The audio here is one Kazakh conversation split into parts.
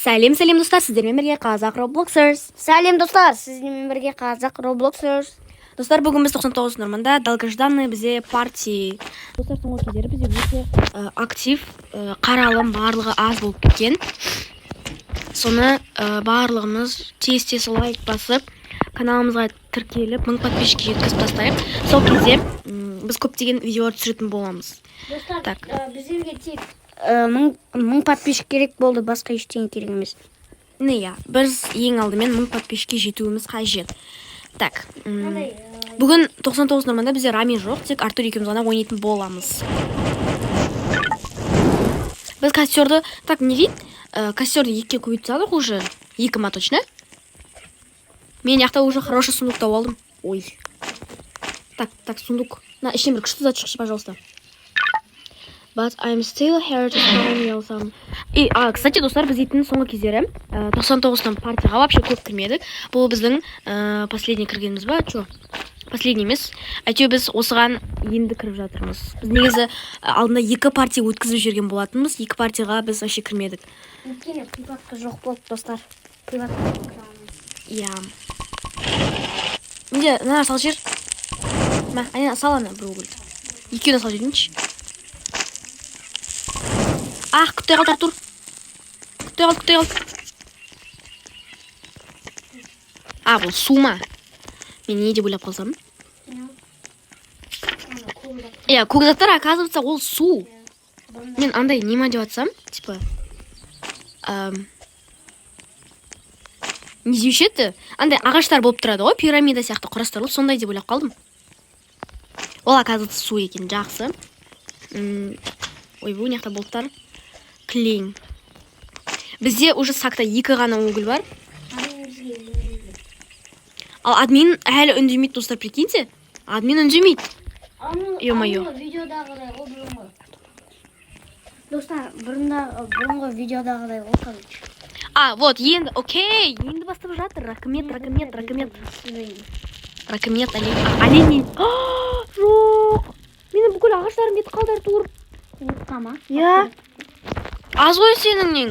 Сәлем достар, сіздермен бірге Қазақ Robloxers. Сәлем достар, сіздермен бірге Қазақ Robloxers. Достар, бүгін біз 99 норманда долгожданный бізде парти. Достар, соңғы кездері бізде өте актив, қаралым барлығы аз болып кеткен. Соны барлығымыз тез лайк басып, каналымызға тіркеліп, 1000 подписчикке жеткізіп тастайық. Сол кезде біз көптеген видеолар түсіретін боламыз. Достар, біздерге тек 1000 подписчик керек болды, басқа ештеңе керек емес. Не, біз ең алдымен 1000 подписчикке жетуіміз қажет. Так, бүгін 99 норманда бізде Рами жоқ, тек Артур екеуміз ғана ойнайтын боламыз. Біз костерді, так, не вид? Костерді екіге көбейтіп тастадық уже. 2 ма точно? Мен яқта уже хороший сундук тауып алдым. Ой. Так, сундук. На, ішінен бір күшті зат шықшы, пожалуйста. But I'm still here to find you some. И, кстати, достар, біз дейтін соңғы кездері 99-тан партияға вообще көп кірмедік. Бұл біздің последний кіргеніміз ба? Чо? Последний емес. Әйтеуір біз осыған енді кіріп жатырмыз. Біз негізі алдында 2 партия өткізіп жүрген болатынбыз. 2 партияға біз вообще кірмедік. Өйткені приватқа жоқ болды, достар. Приватқа иә. Менде, мына сал жер. Әне, сал ана бір өгілді. Екеуіне сал жердіңші. Күтте қалды, Артур. Күтте қалды. Бұл су ма? Мен не деп ойлап қалсам? Көк заттар, оказывается, ол су. Мен андай нема деп атсам, типа... Не деуші еді? Андай ағаштар болып тұрады ғой, пирамида сияқты құрастырылып, сондай деп ойлап қалдым. Ол, оказывается, су екен, жақсы. Ой, бұл неқта болттар. Клейн. Бізде уже сақта 2 ғана өгіл бар. Ал админ әлі үндемейді, достар, прикиньте. Админ үндемейді. Ё-моё. Видеодағыдай ол бұрынғы. Достар, бұрынғы видеодағыдай ол короче. Вот, енді, окей. Енді бастап жатыр. Рахмет. Рахмет, олень. Жоқ. Менің бүкіл ағаштарым кетіп қалды, Артур. Қама? Иә. Аз ғой сенің нең.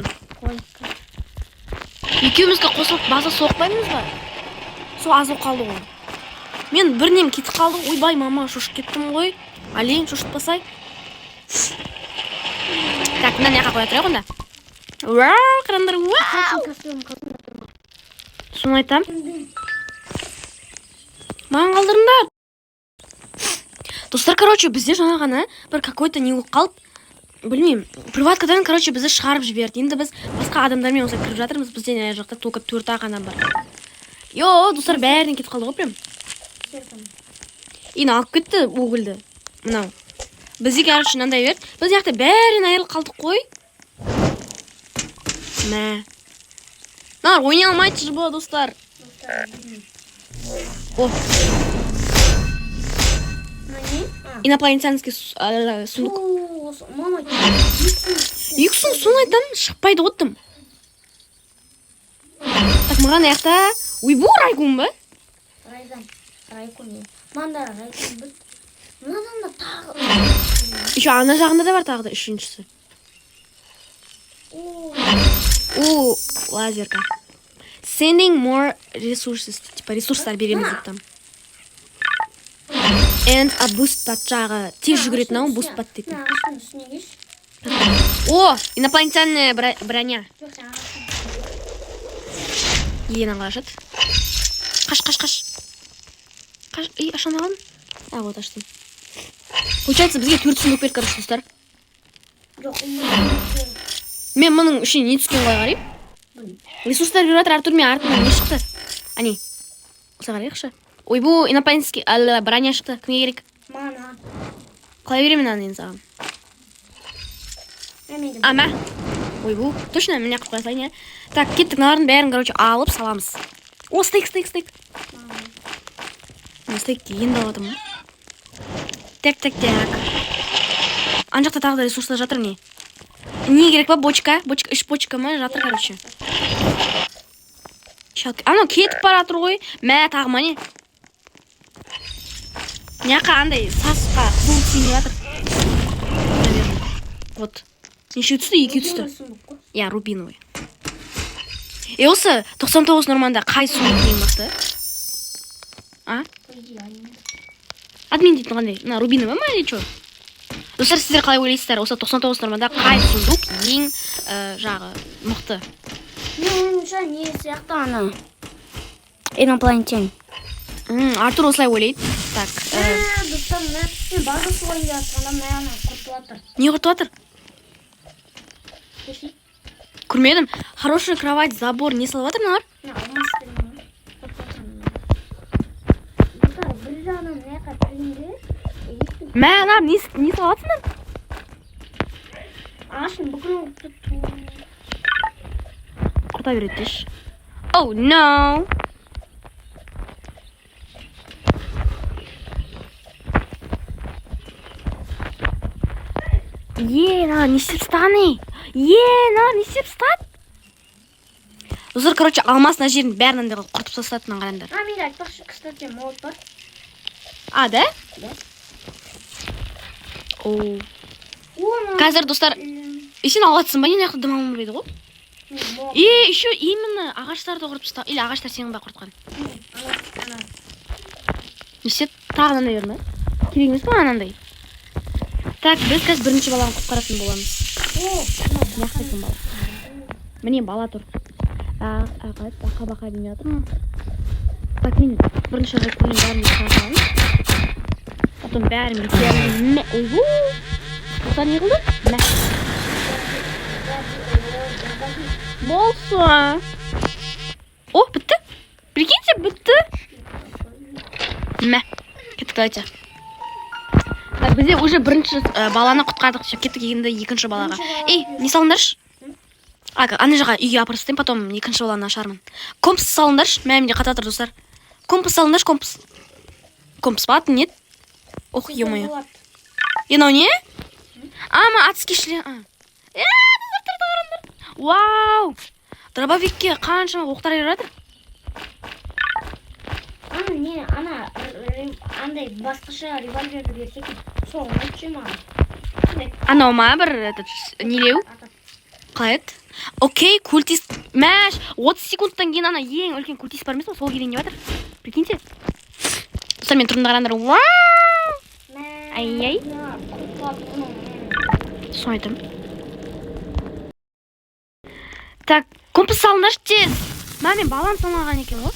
Екеумізге қосылып баса соқпаймыз ба? Со аз болып қалды ғой. Мен бірінен кетіп қалдым. Ойбай, мама, шошып кеттім ғой. Олень, шошытпасай. Так, мына неға қоя тұрайық онда. Вау, қырандар, вау. Соны айтам. Маған қалдырыңдар. Достар, короче, бізде жаңа ғана бір какой-то не қалып, білмеймін, приваткадан, короче, бізді шығарып жіберді. Енді біз басқа адамдармен осылай кіріп жатырмыз. Бізден әр жақта только 4 ғана бар. Достар, бәрінен кетіп қалды ғой, прям. Ені алып кетті өгілді. Мынау. Бізге, короче, мынандай берді. Біз яқта бәрін айырылып қалдық қой. Ойнай алмайды жібі, достар. Инопланетянский сундук. Мама, Екісін соны айтам, шықпайды оттым. Так, маған аяқта... Бұл райкун ба? Райкун. Манда райкун біз. Мынадан да тағы. Еще ана жағында да бар тағы да 3-шісі. Лазерка. Sending more resources. Типа ресурстар береміз деп там. And a boost пат жағы. Тез жүгіретін ау, boost пат дейді. Инопланетянная броня. Ең аңғашыд. Қаш. Ашан ағын? Вот аштым. Получается, бізге 4 сундук берді, короче, достар. Мен мұның үшіне не түскен ғой қарайым? Ресурстар беріп жатыр, Артур, мен артынан не шықты? Ане, осы қарайықшы. Ой, бұл инопланетский броня шықты. Кімге керек? Мана. Қалай беремін аны енді саған? Ама. Ой, бұл. Точно, мен яқып қойсайын, я. Так, кеттік, мыналардың бәрін, короче, алып саламыз. Стейк. Стейкке енді алатым. Так. Ана жақта тағы да ресурстар жатыр не? Не керек ба, бочка? 3 бочка ма жатыр, короче. Ана кетіп баратыр ғой. Тағы ма не? Няқа андай сасқа қол тиіп жатыр. Вот. Неше түсті? 2 түсті. Рубиновый. Осы 99 норманда қай сундук ең мықты? А? Админ дейтін қандай? Мына рубиновый ма или что? Достар, сіздер қалай ойлайсыздар? Осы 99 норманда қай сундук ең жағы мықты? Мен ойымша не сияқты ана инопланетян. Артур осылай ойлайды. Так. Достар, мен база суайын деп жатқанда мына құртып жатыр. Не құртып жатыр? Көрмедім. Хороший кровать, забор не салып жатыр мыналар? Бір жағынан не қатырыңды? Мә, анар, не салып жатсыңдар? Ағашын бүкіл Құрта береді деші. Oh, no! Нана, не істеп станы? Нана, не істеп стат? Достар, короче, алмас мына жерін бәрін құртып тастатынын қараңдар. Мен айтпақшы, кстати, молот бар. А, да? Да. Оу. Қазір, достар, сен алатсың ба? Не яқты дым алмайды ғой? Еще именно ағаштарды құртып тастау. Или ағаштар сенің ба құртқан? Не істеп? Тағы анандай берме? Керек емес па анандай? Так, біз қазір бірінші баланы құтқаратын боламыз. Яқты екен бала. Міне бала тұр. Бақа демей жатыр ма? Так, мен бірінші реттен бәрін шығарғанын. Потом бәрін бекерін. Ойгу! Осылар не қылды? Мә. Болса. О, бітті. Прикиньте, бітті. Мә. Кеттік, давайте. Так, бізде уже бірінші баланы құтқардық. Кеттік енді екінші балаға. Ей, не салындаршы? Ана жаққа үйге апарыстайын, потом екінші баланы ашармын. Компас салындаршы. Мәмінде қата тұр, достар. Компас салындаршы, компас. Компас ба атын нет? Ох, ё-моё. Енау не? Ама атыс кешілі. Вау! Дробовикке қаншама оқтар ер жатыр? Андай басқаша револьверді берсек, соғын өтші ма? Анау ма бір нелеу? Қалай еді? Окей, культист. Мәш, 30 секундтан кейін ана ең үлкен культист бар емес па? Сол келейін деп жатыр. Прикиньте. Достар, мен тұрымда қарандар. Ай-яй. Соны айтым. Так, компас салындаршы тез. Мен баланы салмаған екен ғой.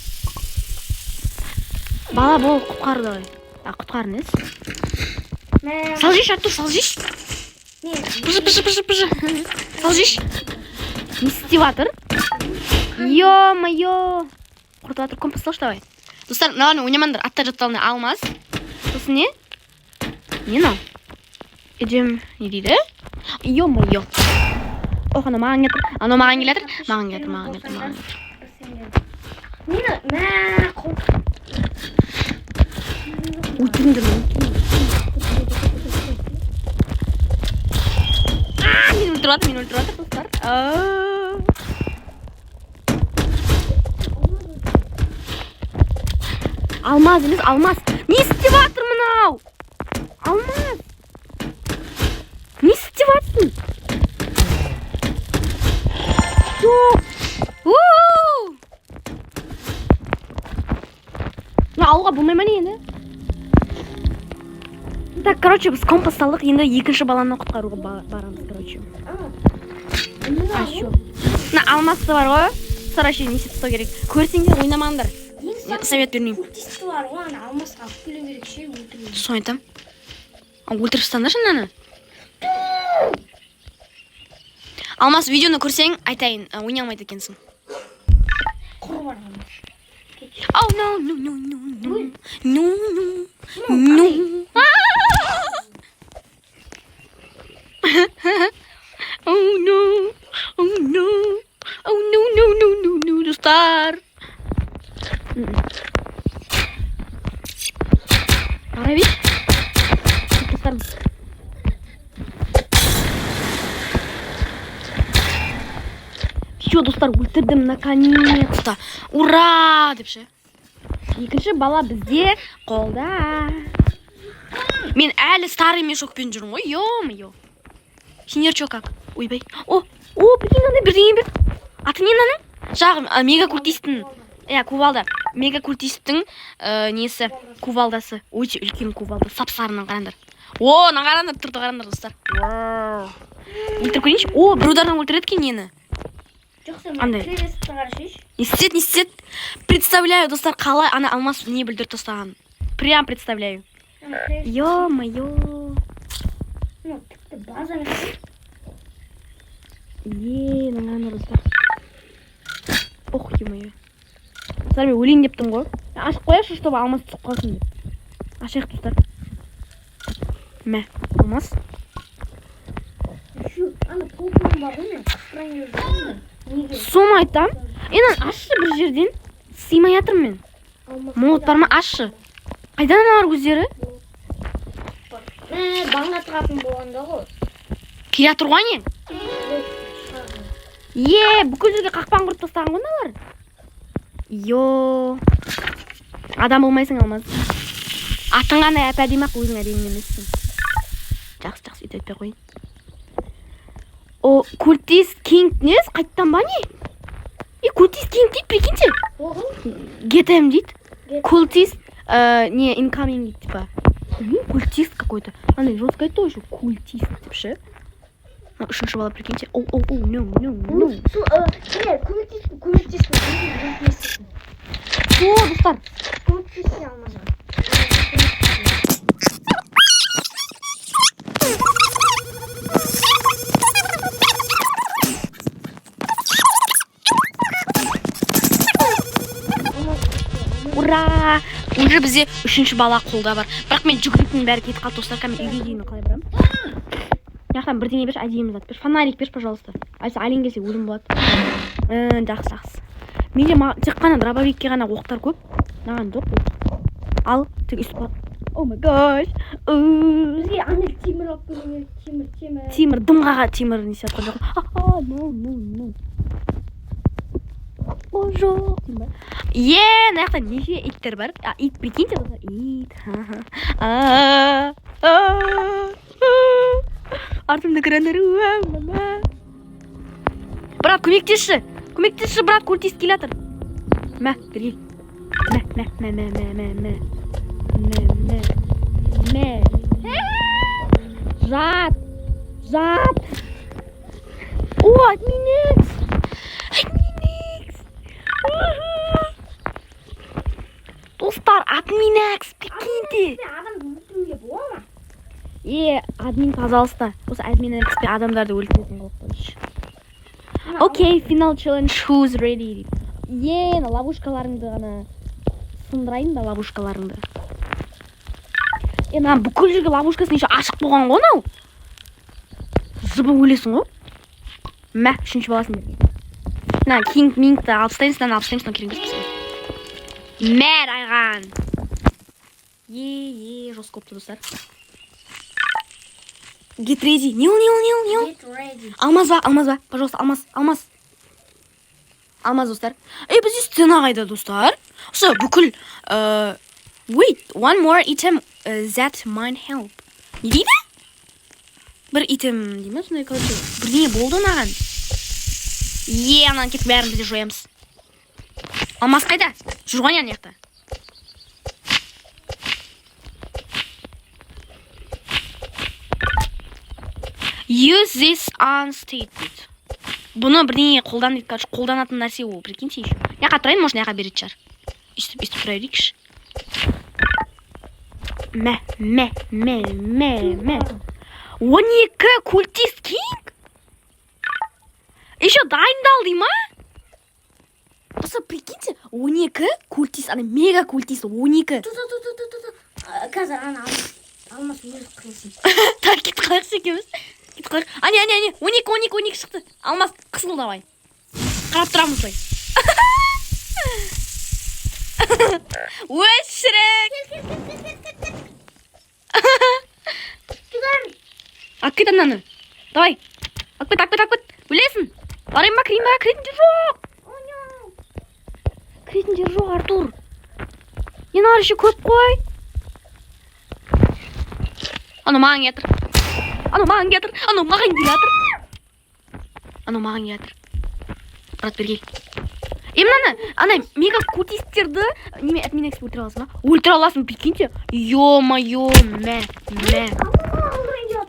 Бала бол құтқарды. Құтқарын ез. Салжиш, Артур, салжиш. Пыжы. Салжиш. Не істеп жатыр? Ё-моё. Құртып жатыр, компас салшы давай. Достар, мыналарны ойнамаңдар, атта жатталына алмаз. Сосын не? Не мынау? Идем, не дейді? Ё-моё. Ох, ана маған кетір. Ана маған келетір. Маған кетір. Ультіріңдір. Мен ультіріп жатыр, достар. Алмаз емес, алмаз. Не істеп жатыр мынау? Алмаз. Не істеп жатсың? Алуға болмай ма не енді? Так, короче, біз компас салдық, енді екінші баланы құтқаруға барамыз, короче. А, шо? Мына алмасы бар ғой, сарайшы не істеп тастау керек. Көрсеңдер, ойнамаңдар. Совет бермеймін. Культисті бар ғой, ана алмасқа алып келу керек ше, өлтірмеймін. Соны айтам. Өлтіріп тастаңдаршы мынаны. Алмас, видеоны көрсең, айтайын, ойнай алмайды екенсің. Құр бар ғана. Oh, no. Достар. Ара бит. Достар. Все, достар, өлтірдім наконец-то. Ура! Депші. Екінші бала бізде қолда. Мен әлі старый мешокпен жүрмін ғой, ё-моё. Сендер чё как? Ойбай. О, прикинь, андай бірдеңе бір. Аты не наның? жаңағы мегакультистің кувалда. Мегакультистің несі кувалдасы. Өте үлкен кувалда. Сап-сарының қараңдар. О, мына қараңдар, тұрды қараңдар достар. Өлтіріп көрейінші. О, бір удардан өлтіреді екен нені. Қандай? Не істет. Представляю, достар, қалай ана алмас не бүлдіріп тастаған. Прям представляю. Ё-моё. База мынаны достар. Ох, ё-моё. Достар, мен өлейін дептім ғой. Ашып қояшы, чтобы алмас түсіп қалсын деп. Ашайық, достар. Мә, алмас. Ана полкының бар ғой. Соны айтам. Енан ашшы бір жерден. Сыймай жатыр мен. Молот бар ма? Ашшы. Қайдан аналар өздері? Баңға тұратын болғанда ғой. Келе тұр ғой не? Бүкіл жерге қақпан құрып тастаған ғой аналар. Адам болмайсың, алмас. Атың ғана әп-әдемі-ақ, өзің әдемі емессің. Жақсы, өйтіп өтпей қойын. О, культист кинг нес? Қайттан ба не? Культист кинг дейді, прикиньте. Get дейді. Культист, не, incoming дейді, типа. Культист какой-то. Ана, жестко айтты еще. Культист, депші. Үшінші бала, прикиньте. No. Көмектесін. О, достар. Көмектесін алмаза. Ура! Уже бізде үшінші бала қолда бар. Бірақ мен жүгіретінің бәрі кетіп қалды достар. Мен үйге дейін қалай барамын? Яқтан бірдеңе берші, әдейі зат берші. Фонарик берші, пожалуйста. Әлсі әлен келсе өлім болады. Жақсы. Менде тек қана дробовикке ғана оқтар көп. Маған жоқ. Ал, тек үсіп қалды. О май гаш. Аны темір алып келу керек. Темір, дымғаға темір несе атқан жоқ. No. О, жоқ. Мына жақта неше иттер бар? Ит, прикиньте, ит. Артымда кірандар. Брат, көмектесші, брат, культист келе жатыр. Мә, бергел. Мә. Жат. О, админекс. Достар, админекс, прикиньте. Адам өлтіруге бола ма? Админ, пожалуйста. Осы админекспе адамдарды өлтіретін қойшы. Окей, финал челлендж, who's ready? Ловушкаларыңды ғана сындырайын да, ловушкаларыңды. Мына бүкіл жерге ловушкасын еще ашық болған ғой анау. Жыбы өлесің ғой. Мә, үшінші баласын берген. Кинг-мингті алып тастаймын, сынан алып тастаймын, сынан керемес бізге. Мәр айған. Жостық көпті достар. Get ready. Нил. Get ready. Алмаз ба? Пожалуйста, алмаз. Алмаз, достар. Бізде стена қайда, достар? Осы бүкіл... Wait, one more item that might help. Не дейді? Бір итем дейміз, сондай короче. Бірдеңе болды наған. Анан кетіп бәрін бізде жоямыз. Алмаз қайда? Жүр ғой ана жақта. Use this on stated. Бұны бірдеңе қолдан дейді, короче, қолданатын нәрсе ол, прикиньте еще. Яқа тұрайын, можно яқа береді шығар. Үстіп тұра берейікші. Мә. 12 культист кинг? Еще дайындал дей ма? Просто прикиньте, 12 культист, ана мега культист, 12. Қазір ана алмас өзі қылсын. Так, кет қайықшы екеміз. Ане, 12 шықты. Алмас, қысыл давай. Қарап тұрамыз бай. Өз шірек. Аккет ананы. Давай. Аккет. Өлесін. Барайын ба, кірейін ба? Кіретін жер жоқ, Артур. Ені ары еще көп қой. Аны маған кетір. Аны маған келатыр. Брат, бергел. Именно ана мега кутистерді неме админ эксп өлтіре аласың ба? Өлтіре аласың, прикиньте. Ё-моё, мә.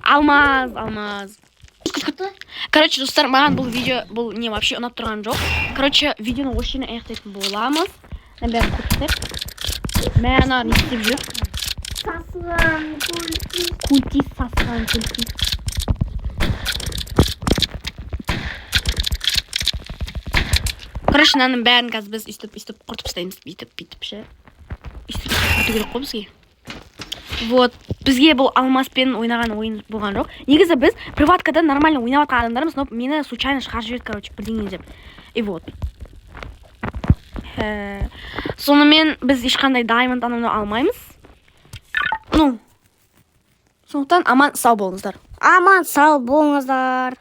Алмаз. Короче, достар, маған бұл видео, бұл не вообще ұнап тұрған жоқ. Короче, видеоны осы жерден аяқтайтын боламыз. Бәрін көрсетейік. Мә, ана не істеп жүр? Сасыған Культи. Короче, мынаның бәрін қазір біз үстіп құртып тастаймыз. Бүйтіп ше. Үстіп құрту керек қой бізге. Вот, бізге бұл алмаспен ойнаған ойын болған жоқ. Негізі біз приваткада нормально ойнап жатқан адамдармыз, но мені случайно шығарып жіберді, короче, бірдеңе деп. И вот. Сонымен біз ешқандай даймонд ананы алмаймыз. Ну, сондықтан аман сау болыңыздар. Аман сау болыңыздар.